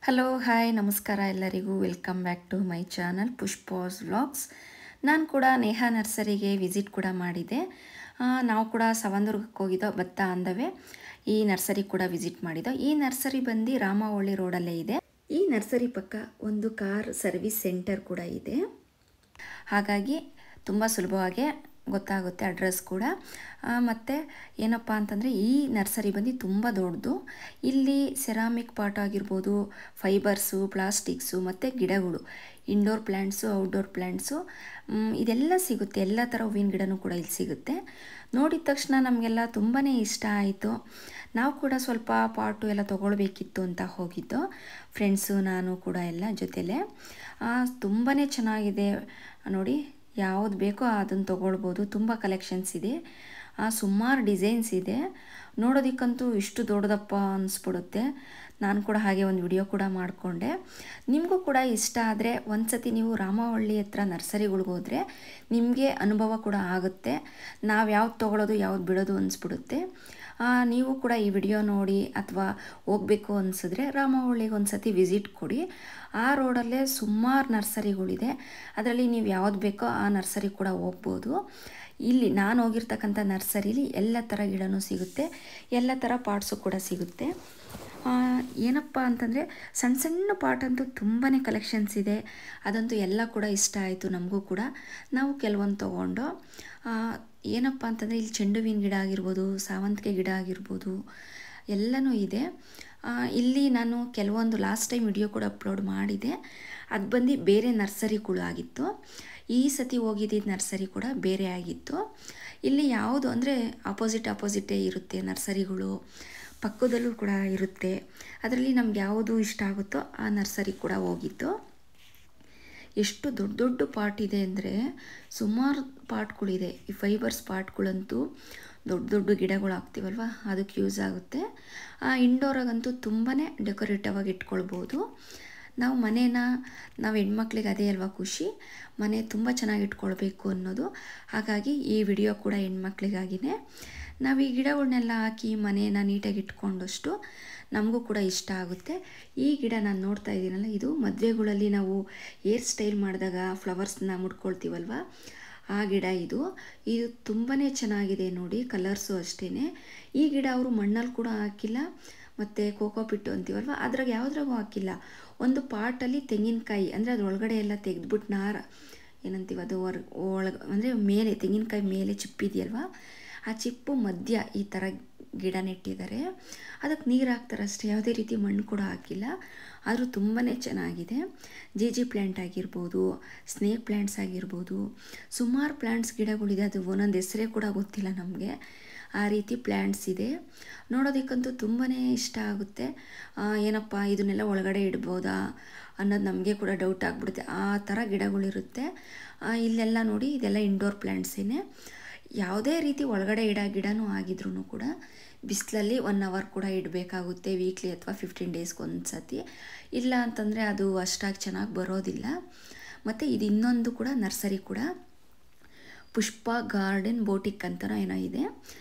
Hello hi ನಮಸ್ಕಾರ ಎಲ್ಲರಿಗೂ welcome back to my channel Pushpa's vlogs. ನಾನು ಕೂಡ ನೇಹಾ ನರ್ಸರಿಗೆ ವಿಸಿಟ್ ಕೂಡ ಮಾಡಿದೆ. ನಾವು ಕೂಡ ಸವಂದುರ್ಗಕ್ಕೆ ಹೋಗಿದ್ದೋ ಭತ್ತ ಅಂದವೆ ಈ ನರ್ಸರಿ ಕೂಡ ವಿಸಿಟ್ ಮಾಡಿದ್ದೋ. ಈ ನರ್ಸರಿ ಬಂದು ರಾಮವಳ್ಳಿ ರೋಡಲ್ಲೇ ಇದೆ. ಈ ನರ್ಸರಿ ಪಕ್ಕ ಒಂದು ಕಾರ್ ಸರ್ವಿಸ್ ಸೆಂಟರ್ ಕೂಡ ಇದೆ. ಹಾಗಾಗಿ ತುಂಬ ಸುಲಭವಾಗಿ ಗೊತ್ತಾಗುತ್ತೆ ಅಡ್ರೆಸ್ ಕೂಡ. ಮತ್ತು ಏನಪ್ಪ ಅಂತಂದರೆ ಈ ನರ್ಸರಿ ಬಂದು ತುಂಬ ದೊಡ್ಡದು. ಇಲ್ಲಿ ಸೆರಾಮಿಕ್ ಪಾಟ್ ಆಗಿರ್ಬೋದು, ಫೈಬರ್ಸು, ಪ್ಲಾಸ್ಟಿಕ್ಸು ಮತ್ತು ಗಿಡಗಳು, ಇಂಡೋರ್ ಪ್ಲ್ಯಾಂಟ್ಸು, ಔಟ್ಡೋರ್ ಪ್ಲ್ಯಾಂಟ್ಸು ಇದೆಲ್ಲ ಸಿಗುತ್ತೆ. ಎಲ್ಲ ಥರ ಹೂವಿನ ಗಿಡನೂ ಕೂಡ ಇಲ್ಲಿ ಸಿಗುತ್ತೆ. ನೋಡಿದ ತಕ್ಷಣ ನಮಗೆಲ್ಲ ತುಂಬಾ ಇಷ್ಟ ಆಯಿತು. ನಾವು ಕೂಡ ಸ್ವಲ್ಪ ಪಾಟು ಎಲ್ಲ ತೊಗೊಳ್ಬೇಕಿತ್ತು ಅಂತ ಹೋಗಿದ್ದು, ಫ್ರೆಂಡ್ಸು ನಾನು ಕೂಡ ಎಲ್ಲ ಜೊತೆಲೇ. ತುಂಬಾ ಚೆನ್ನಾಗಿದೆ ನೋಡಿ, ಯಾವುದು ಬೇಕೋ ಅದನ್ನು ತೊಗೊಳ್ಬೋದು. ತುಂಬ ಕಲೆಕ್ಷನ್ಸ್ ಇದೆ, ಸುಮಾರು ಡಿಸೈನ್ಸ್ ಇದೆ. ನೋಡೋದಕ್ಕಂತೂ ಇಷ್ಟು ದೊಡ್ಡದಪ್ಪ ಅನಿಸ್ಬಿಡುತ್ತೆ. ನಾನು ಕೂಡ ಹಾಗೆ ಒಂದು ವಿಡಿಯೋ ಕೂಡ ಮಾಡಿಕೊಂಡೆ. ನಿಮಗೂ ಕೂಡ ಇಷ್ಟ ಆದರೆ ಒಂದು ಸತಿ ನೀವು ರಾಮವಳ್ಳಿ ಹತ್ರ ನರ್ಸರಿಗಳಿಗೆ ಹೋದರೆ ನಿಮಗೆ ಅನುಭವ ಕೂಡ ಆಗುತ್ತೆ. ನಾವು ಯಾವ್ದು ತೊಗೊಳೋದು ಯಾವ್ದು ಬಿಡೋದು ಅನಿಸ್ಬಿಡುತ್ತೆ. ನೀವು ಕೂಡ ಈ ವಿಡಿಯೋ ನೋಡಿ ಅಥವಾ ಹೋಗಬೇಕು ಅನಿಸಿದ್ರೆ ರಾಮವಳ್ಳಿಗೆ ಒಂದು ಸತಿ ವಿಸಿಟ್ ಕೊಡಿ. ಆ ರೋಡಲ್ಲೇ ಸುಮಾರು ನರ್ಸರಿಗಳಿದೆ. ಅದರಲ್ಲಿ ನೀವು ಯಾವ್ದು ಬೇಕೋ ಆ ನರ್ಸರಿ ಕೂಡ ಹೋಗ್ಬೋದು. ಇಲ್ಲಿ ನಾನು ಹೋಗಿರ್ತಕ್ಕಂಥ ನರ್ಸರಿಲಿ ಎಲ್ಲ ಥರ ಗಿಡನೂ ಸಿಗುತ್ತೆ, ಎಲ್ಲ ಥರ ಪಾಟ್ಸು ಕೂಡ ಸಿಗುತ್ತೆ. ಏನಪ್ಪ ಅಂತಂದರೆ ಸಣ್ಣ ಸಣ್ಣ ಪಾಟ್ ಅಂತೂ ತುಂಬಾ ಕಲೆಕ್ಷನ್ಸ್ ಇದೆ. ಅದಂತೂ ಎಲ್ಲ ಕೂಡ ಇಷ್ಟ ಆಯಿತು ನಮಗೂ ಕೂಡ. ನಾವು ಕೆಲವೊಂದು ತೊಗೊಂಡು ಏನಪ್ಪ ಅಂತಂದರೆ ಇಲ್ಲಿ ಚೆಂಡು ಹೂವಿನ ಗಿಡ ಆಗಿರ್ಬೋದು, ಸಾವಂತಿಗೆ ಗಿಡ ಆಗಿರ್ಬೋದು, ಎಲ್ಲನೂ ಇದೆ. ಇಲ್ಲಿ ನಾನು ಕೆಲವೊಂದು ಲಾಸ್ಟ್ ಟೈಮ್ ವಿಡಿಯೋ ಕೂಡ ಅಪ್ಲೋಡ್ ಮಾಡಿದೆ. ಅದು ಬಂದು ಬೇರೆ ನರ್ಸರಿಗಳು ಆಗಿತ್ತು. ಈ ಸತಿ ಹೋಗಿದ್ದ ನರ್ಸರಿ ಕೂಡ ಬೇರೆ ಆಗಿತ್ತು. ಇಲ್ಲಿ ಯಾವುದು ಅಂದರೆ ಆಪೋಸಿಟೇ ಇರುತ್ತೆ ನರ್ಸರಿಗಳು, ಪಕ್ಕದಲ್ಲೂ ಕೂಡ ಇರುತ್ತೆ. ಅದರಲ್ಲಿ ನಮ್ಗೆ ಯಾವುದು ಇಷ್ಟ ಆಗುತ್ತೋ ಆ ನರ್ಸರಿ ಕೂಡ ಹೋಗಿತ್ತು. ಎಷ್ಟು ದೊಡ್ಡ ದೊಡ್ಡ ಪಾಟ್ ಇದೆ ಅಂದರೆ ಸುಮಾರು ಪಾಟ್ಗಳಿದೆ. ಈ ಫೈಬರ್ಸ್ ಪಾಟ್ಗಳಂತೂ ದೊಡ್ಡ ದೊಡ್ಡ ಗಿಡಗಳು ಹಾಕ್ತೀವಲ್ವ ಅದಕ್ಕೆ ಯೂಸ್ ಆಗುತ್ತೆ. ಇಂಡೋರಾಗಂತೂ ತುಂಬಾ ಡೆಕೋರೇಟಿವ್ ಆಗಿ ಇಟ್ಕೊಳ್ಬೋದು. ನಾವು ನಾವು ಹೆಣ್ಮಕ್ಳಿಗೆ ಅದೇ ಅಲ್ವಾ ಖುಷಿ, ಮನೆ ತುಂಬ ಚೆನ್ನಾಗಿ ಇಟ್ಕೊಳ್ಬೇಕು ಅನ್ನೋದು. ಹಾಗಾಗಿ ಈ ವಿಡಿಯೋ ಕೂಡ ಹೆಣ್ಮಕ್ಳಿಗಾಗಿಯೇ. ನಾವು ಈ ಗಿಡಗಳನ್ನೆಲ್ಲ ಹಾಕಿ ಮನೇನ ನೀಟಾಗಿ ಇಟ್ಕೊಂಡಷ್ಟು ನಮಗೂ ಕೂಡ ಇಷ್ಟ ಆಗುತ್ತೆ. ಈ ಗಿಡ ನಾನು ನೋಡ್ತಾ ಇದ್ದೀನಲ್ಲ, ಇದು ಮದುವೆಗಳಲ್ಲಿ ನಾವು ಹೇರ್ ಸ್ಟೈಲ್ ಮಾಡಿದಾಗ ಫ್ಲವರ್ಸ್ನ ಮುಡ್ಕೊಳ್ತೀವಲ್ವ ಆ ಗಿಡ ಇದು ತುಂಬಾ ಚೆನ್ನಾಗಿದೆ ನೋಡಿ. ಕಲರ್ಸು ಅಷ್ಟೇ. ಈ ಗಿಡ ಅವರು ಮಣ್ಣಲ್ಲಿ ಕೂಡ ಹಾಕಿಲ್ಲ, ಮತ್ತು ಕೋಕೋಪಿಟ್ಟು ಅಂತೀವಲ್ವ ಅದ್ರಾಗ ಯಾವುದ್ರಾಗೂ ಹಾಕಿಲ್ಲ. ಒಂದು ಪಾಟಲ್ಲಿ ತೆಂಗಿನಕಾಯಿ ಅಂದರೆ ಅದು ಒಳಗಡೆ ಎಲ್ಲ ತೆಗೆದ್ಬಿಟ್ಟು ಏನಂತೀವಿ ಅದು ಒಳಗೆ ಅಂದರೆ ಮೇಲೆ ತೆಂಗಿನಕಾಯಿ ಮೇಲೆ ಚಿಪ್ಪಿದೆಯಲ್ವ, ಆ ಚಿಪ್ಪು ಮಧ್ಯ ಈ ಥರ ಗಿಡ ನೆಟ್ಟಿದ್ದಾರೆ. ಅದಕ್ಕೆ ನೀರು ಹಾಕ್ತಾರೆ ಅಷ್ಟೇ, ಯಾವುದೇ ರೀತಿ ಮಣ್ಣು ಕೂಡ ಹಾಕಿಲ್ಲ. ಆದರೂ ತುಂಬಾ ಚೆನ್ನಾಗಿದೆ. ಜಿ ಪ್ಲ್ಯಾಂಟ್ ಆಗಿರ್ಬೋದು, ಸ್ನೇಕ್ ಪ್ಲ್ಯಾಂಟ್ಸ್ ಆಗಿರ್ಬೋದು, ಸುಮಾರು ಪ್ಲ್ಯಾಂಟ್ಸ್ ಗಿಡಗಳಿದೆ. ಅದು ಒಂದೊಂದು ಹೆಸರೇ ಕೂಡ ಗೊತ್ತಿಲ್ಲ ನಮಗೆ. ಆ ರೀತಿ ಪ್ಲ್ಯಾಂಟ್ಸ್ ಇದೆ. ನೋಡೋದಕ್ಕಂತೂ ತುಂಬಾ ಇಷ್ಟ ಆಗುತ್ತೆ. ಏನಪ್ಪ ಇದನ್ನೆಲ್ಲ ಒಳಗಡೆ ಇಡ್ಬೋದಾ ಅನ್ನೋದು ನಮಗೆ ಕೂಡ ಡೌಟ್ ಆಗಿಬಿಡುತ್ತೆ. ಆ ಥರ ಗಿಡಗಳಿರುತ್ತೆ. ಇಲ್ಲೆಲ್ಲ ನೋಡಿ ಇದೆಲ್ಲ ಇಂಡೋರ್ ಪ್ಲ್ಯಾಂಟ್ಸೇ. ಯಾವುದೇ ರೀತಿ ಒಳಗಡೆ ಗಿಡನೂ ಆಗಿದ್ರೂ ಕೂಡ ಬಿಸಿಲಲ್ಲಿ 1 ಅವರ್ ಕೂಡ ಇಡಬೇಕಾಗುತ್ತೆ, ವೀಕ್ಲಿ ಅಥವಾ 15 ಡೇಸ್ಗೆ ಒಂದು ಸತಿ. ಇಲ್ಲ ಅಂತಂದರೆ ಅದು ಅಷ್ಟಾಗಿ ಚೆನ್ನಾಗಿ ಬರೋದಿಲ್ಲ. ಮತ್ತು ಇದು ಇನ್ನೊಂದು ಕೂಡ ನರ್ಸರಿ ಕೂಡ ಪುಷ್ಪ ಗಾರ್ಡನ್ ಬೋಟಿಕ್ ಅಂತನೋ ಏನೋ ಇದೆ.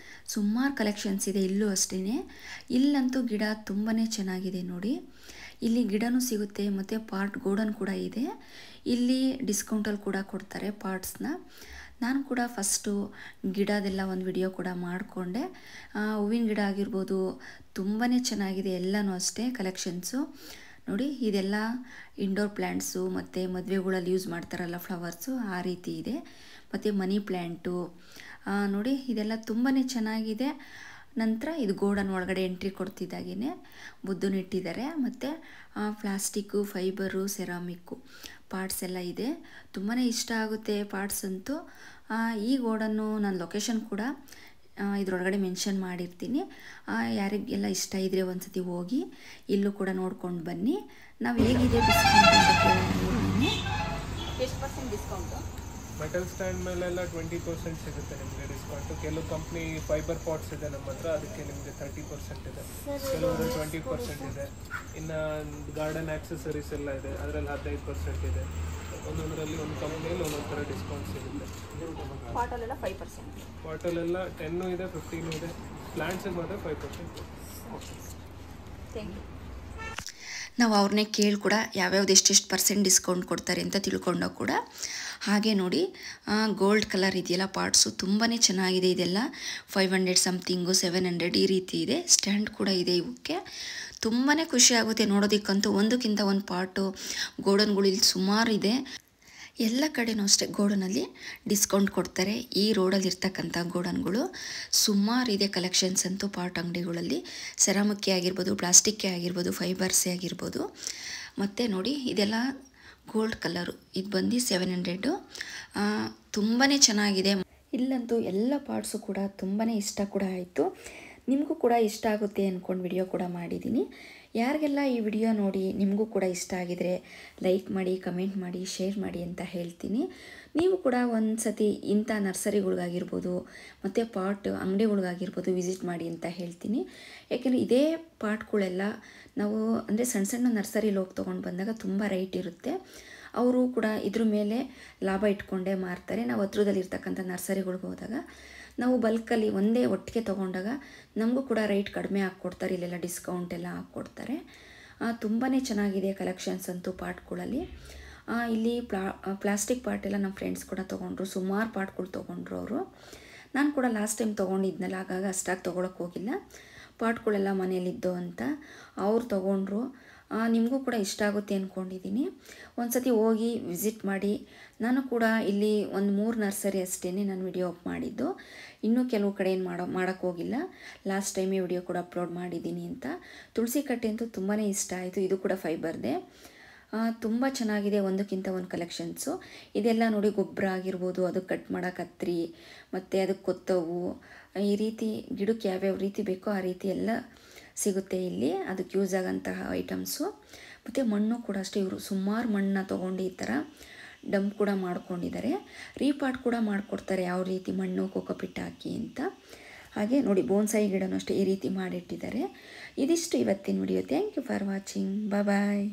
ಸುಮಾರು ಕಲೆಕ್ಷನ್ಸ್ ಇದೆ ಇಲ್ಲೂ ಅಷ್ಟೇ. ಇಲ್ಲಂತೂ ಗಿಡ ತುಂಬಾ ಚೆನ್ನಾಗಿದೆ ನೋಡಿ. ಇಲ್ಲಿ ಗಿಡನೂ ಸಿಗುತ್ತೆ ಮತ್ತು ಪಾಟ್ ಗೋಡನ್ ಕೂಡ ಇದೆ. ಇಲ್ಲಿ ಡಿಸ್ಕೌಂಟಲ್ಲಿ ಕೂಡ ಕೊಡ್ತಾರೆ ಪಾಟ್ಸ್ನ. ನಾನು ಕೂಡ ಫಸ್ಟು ಗಿಡದೆಲ್ಲ ಒಂದು ವಿಡಿಯೋ ಕೂಡ ಮಾಡಿಕೊಂಡೆ. ಹೂವಿನ ಗಿಡ ಆಗಿರ್ಬೋದು ತುಂಬಾ ಚೆನ್ನಾಗಿದೆ. ಎಲ್ಲನೂ ಅಷ್ಟೇ ಕಲೆಕ್ಷನ್ಸು ನೋಡಿ. ಇದೆಲ್ಲ ಇಂಡೋರ್ ಪ್ಲ್ಯಾಂಟ್ಸು ಮತ್ತು ಮದುವೆಗಳಲ್ಲಿ ಯೂಸ್ ಮಾಡ್ತಾರಲ್ಲ ಫ್ಲವರ್ಸು, ಆ ರೀತಿ ಇದೆ. ಮತ್ತು ಮನಿ ಪ್ಲ್ಯಾಂಟು ನೋಡಿ, ಇದೆಲ್ಲ ತುಂಬಾ ಚೆನ್ನಾಗಿದೆ. ನಂತರ ಇದು ಗೋಡನ್ ಒಳಗಡೆ ಎಂಟ್ರಿ ಕೊಡ್ತಿದ್ದಾಗೇ ಬುದ್ಧನ ಇಟ್ಟಿದ್ದಾರೆ. ಮತ್ತು ಪ್ಲಾಸ್ಟಿಕ್ಕು, ಫೈಬರು, ಸೆರಾಮಿಕ್ಕು ಪಾರ್ಟ್ಸ್ ಎಲ್ಲ ಇದೆ. ತುಂಬಾ ಇಷ್ಟ ಆಗುತ್ತೆ ಪಾರ್ಟ್ಸ್ ಅಂತೂ. ಈ ಗೋಡನ್ನು ನಾನು ಲೊಕೇಶನ್ ಕೂಡ ಇದರೊಳಗಡೆ ಮೆನ್ಷನ್ ಮಾಡಿರ್ತೀನಿ. ಯಾರಿಗೆಲ್ಲ ಇಷ್ಟ ಇದ್ದರೆ ಒಂದು ಸತಿ ಹೋಗಿ ಇಲ್ಲೂ ಕೂಡ ನೋಡ್ಕೊಂಡು ಬನ್ನಿ. ನಾವು ಹೇಗಿದೆ ಡಿಸ್ಕೌಂಟ್ ಅಂತ ಕೇಳೋಣ. ಎಷ್ಟು ಪರ್ಸೆಂಟ್ ಡಿಸ್ಕೌಂಟು? ಮೆಟಲ್ ಸ್ಟ್ಯಾಂಡ್ ಮೇಲೆಲ್ಲ 20% ಸಿಗುತ್ತೆ ನಿಮಗೆ ಡಿಸ್ಕೌಂಟು. ಕೆಲವು ಕಂಪ್ನಿ ಫೈಬರ್ ಪಾಟ್ಸ್ ಇದೆ ನಮ್ಮ ಹತ್ರ, ಅದಕ್ಕೆ ನಿಮಗೆ 30% ಇದೆ, ಕೆಲವೊಂದು 20% ಇದೆ. ಇನ್ನು ಗಾರ್ಡನ್ ಆಕ್ಸೆಸರೀಸ್ ಎಲ್ಲ ಇದೆ, ಅದರಲ್ಲಿ 15% ಇದೆ. ಒಂದೊಂದರಲ್ಲಿ ಒಂದು ಕಂಪ್ನಿಯಲ್ಲಿ ಒಂದೊಂದು ಥರ ಡಿಸ್ಕೌಂಟ್ ಸಿಗುತ್ತೆ. ಪಾಟಲ್ಲೆಲ್ಲ 5%, ಪಾಟಲ್ಲೆಲ್ಲ 10 ಇದೆ, 15 ಇದೆ. ಪ್ಲಾಂಟ್ಸಿಗೆ ಮಾತ್ರ 5%. Thank you. ನಾವು ಅವ್ರನ್ನೇ ಕೇಳಿ ಕೂಡ ಯಾವ್ಯಾವ್ದು ಎಷ್ಟೆಷ್ಟು ಪರ್ಸೆಂಟ್ ಡಿಸ್ಕೌಂಟ್ ಕೊಡ್ತಾರೆ ಅಂತ ತಿಳ್ಕೊಂಡೋ ಕೂಡ. ಹಾಗೆ ನೋಡಿ ಗೋಲ್ಡ್ ಕಲರ್ ಇದೆಯಲ್ಲ ಪಾರ್ಟ್ಸು ತುಂಬಾ ಚೆನ್ನಾಗಿದೆ. ಇದೆಲ್ಲ 500 ಸಮಥಿಂಗು 700 ಈ ರೀತಿ ಇದೆ. ಸ್ಟ್ಯಾಂಡ್ ಕೂಡ ಇದೆ ಇವಕ್ಕೆ. ತುಂಬಾ ಖುಷಿ ಆಗುತ್ತೆ ನೋಡೋದಕ್ಕಂತೂ. ಒಂದಕ್ಕಿಂತ ಒಂದು ಪಾರ್ಟು ಗೋಡನ್ಗಳು ಇಲ್ಲಿ ಸುಮಾರು ಇದೆ. ಎಲ್ಲ ಕಡೆನೂ ಅಷ್ಟೇ ಗೋಡನಲ್ಲಿ ಡಿಸ್ಕೌಂಟ್ ಕೊಡ್ತಾರೆ. ಈ ರೋಡಲ್ಲಿ ಇರ್ತಕ್ಕಂಥ ಗೋಡನ್ಗಳು ಸುಮಾರಿದೆ ಕಲೆಕ್ಷನ್ಸ್ ಅಂತೂ ಪಾರ್ಟ್ ಅಂಗಡಿಗಳಲ್ಲಿ. ಸೆರಾಮಿಕ್ಕೇ ಆಗಿರ್ಬೋದು, ಪ್ಲಾಸ್ಟಿಕ್ಕೇ ಆಗಿರ್ಬೋದು, ಫೈಬರ್ಸೇ ಆಗಿರ್ಬೋದು. ಮತ್ತು ನೋಡಿ ಇದೆಲ್ಲ ಗೋಲ್ಡ್ ಕಲರು, ಇದು ಬಂದು 700. ತುಂಬಾ ಚೆನ್ನಾಗಿದೆ. ಇಲ್ಲಂತೂ ಎಲ್ಲ ಪಾರ್ಟ್ಸು ಕೂಡ ತುಂಬಾ ಇಷ್ಟ ಕೂಡ ಆಯಿತು. ನಿಮಗೂ ಕೂಡ ಇಷ್ಟ ಆಗುತ್ತೆ ಅಂದ್ಕೊಂಡು ವಿಡಿಯೋ ಕೂಡ ಮಾಡಿದ್ದೀನಿ. ಯಾರಿಗೆಲ್ಲ ಈ ವಿಡಿಯೋ ನೋಡಿ ನಿಮಗೂ ಕೂಡ ಇಷ್ಟ ಆಗಿದರೆ ಲೈಕ್ ಮಾಡಿ, ಕಮೆಂಟ್ ಮಾಡಿ, ಶೇರ್ ಮಾಡಿ ಅಂತ ಹೇಳ್ತೀನಿ. ನೀವು ಕೂಡ ಒಂದು ಸತಿ ಇಂಥ ನರ್ಸರಿಗಳಿಗಾಗಿರ್ಬೋದು ಮತ್ತು ಪಾಟ್ ಅಂಗಡಿಗಳಿಗಾಗಿರ್ಬೋದು ವಿಸಿಟ್ ಮಾಡಿ ಅಂತ ಹೇಳ್ತೀನಿ. ಯಾಕೆಂದರೆ ಇದೇ ಪಾಟ್ಗಳೆಲ್ಲ ನಾವು ಅಂದರೆ ಸಣ್ಣ ಸಣ್ಣ ನರ್ಸರಿಲಿ ಹೋಗಿ ತೊಗೊಂಡು ಬಂದಾಗ ತುಂಬ ರೇಟ್ ಇರುತ್ತೆ. ಅವರು ಕೂಡ ಇದ್ರ ಮೇಲೆ ಲಾಭ ಇಟ್ಕೊಂಡೇ ಮಾರ್ತಾರೆ. ನಾವು ಹತ್ರದಲ್ಲಿರ್ತಕ್ಕಂಥ ನರ್ಸರಿಗಳಿಗೆ ಹೋದಾಗ ನಾವು ಬಲ್ಕಲ್ಲಿ ಒಂದೇ ಒಟ್ಟಿಗೆ ತೊಗೊಂಡಾಗ ನಮಗೂ ಕೂಡ ರೇಟ್ ಕಡಿಮೆ ಹಾಕ್ಕೊಡ್ತಾರೆ. ಇಲ್ಲೆಲ್ಲ ಡಿಸ್ಕೌಂಟ್ ಎಲ್ಲ ಹಾಕ್ಕೊಡ್ತಾರೆ. ತುಂಬಾ ಚೆನ್ನಾಗಿದೆ ಕಲೆಕ್ಷನ್ಸ್ ಅಂತೂ ಪಾಟ್ಗಳಲ್ಲಿ. ಇಲ್ಲಿ ಪ್ಲಾಸ್ಟಿಕ್ ಪಾಟ್ ಎಲ್ಲ ನಮ್ಮ ಫ್ರೆಂಡ್ಸ್ ಕೂಡ ತೊಗೊಂಡ್ರು. ಸುಮಾರು ಪಾಟ್ಗಳು ತೊಗೊಂಡ್ರು ಅವರು. ನಾನು ಕೂಡ ಲಾಸ್ಟ್ ಟೈಮ್ ತೊಗೊಂಡಿದ್ನಲ್ಲ, ಆಗಾಗ ಅಷ್ಟಾಗಿ ತೊಗೊಳಕ್ಕೆ ಹೋಗಿಲ್ಲ. ಪಾಟ್ಗಳೆಲ್ಲ ಮನೇಲಿದ್ದೋ ಅಂತ ಅವ್ರು ತೊಗೊಂಡ್ರು. ನಿಮಗೂ ಕೂಡ ಇಷ್ಟ ಆಗುತ್ತೆ ಅಂದ್ಕೊಂಡಿದ್ದೀನಿ. ಒಂದು ಸತಿ ಹೋಗಿ ವಿಸಿಟ್ ಮಾಡಿ. ನಾನು ಕೂಡ ಇಲ್ಲಿ ಒಂದು 3 ನರ್ಸರಿ ಅಷ್ಟೇ ನಾನು ವಿಡಿಯೋ ಅಪ್ ಮಾಡಿದ್ದು. ಇನ್ನೂ ಕೆಲವು ಕಡೆ ಏನು ಮಾಡೋಕ್ಕೆ ಹೋಗಿಲ್ಲ. ಲಾಸ್ಟ್ ಟೈಮೇ ವಿಡಿಯೋ ಕೂಡ ಅಪ್ಲೋಡ್ ಮಾಡಿದ್ದೀನಿ ಅಂತ. ತುಳಸಿ ಕಟ್ಟೆ ಅಂತೂ ತುಂಬಾ ಇಷ್ಟ ಆಯಿತು. ಇದು ಕೂಡ ಫೈಬರ್ದೆ. ತುಂಬ ಚೆನ್ನಾಗಿದೆ. ಒಂದಕ್ಕಿಂತ ಒಂದು ಕಲೆಕ್ಷನ್ಸು. ಇದೆಲ್ಲ ನೋಡಿ ಗೊಬ್ಬರ ಆಗಿರ್ಬೋದು, ಅದಕ್ಕೆ ಕಟ್ ಮಾಡೋ ಕತ್ರಿ ಮತ್ತು ಅದಕ್ಕೆ ಕೊತ್ತವು, ಈ ರೀತಿ ಗಿಡಕ್ಕೆ ಯಾವ್ಯಾವ ರೀತಿ ಬೇಕೋ ಆ ರೀತಿ ಎಲ್ಲ ಸಿಗುತ್ತೆ ಇಲ್ಲಿ. ಅದಕ್ಕೆ ಯೂಸ್ ಆಗೋಂತಹ ಐಟಮ್ಸು. ಮತ್ತು ಮಣ್ಣು ಕೂಡ ಅಷ್ಟೇ. ಇವರು ಸುಮಾರು ಮಣ್ಣನ್ನ ತೊಗೊಂಡು ಈ ಥರ ಡಂಪ್ ಕೂಡ ಮಾಡ್ಕೊಂಡಿದ್ದಾರೆ. ರೀಪಾಟ್ ಕೂಡ ಮಾಡಿಕೊಡ್ತಾರೆ, ಯಾವ ರೀತಿ ಮಣ್ಣು ಕೋಕೋಪಿಟ್ ಹಾಕಿ ಅಂತ. ಹಾಗೆ ನೋಡಿ ಬೋನ್ಸಾಯಿ ಗಿಡನೂ ಅಷ್ಟೇ ಈ ರೀತಿ ಮಾಡಿಟ್ಟಿದ್ದಾರೆ. ಇದಿಷ್ಟು ಇವತ್ತಿನ video. Thank you for watching. Bye.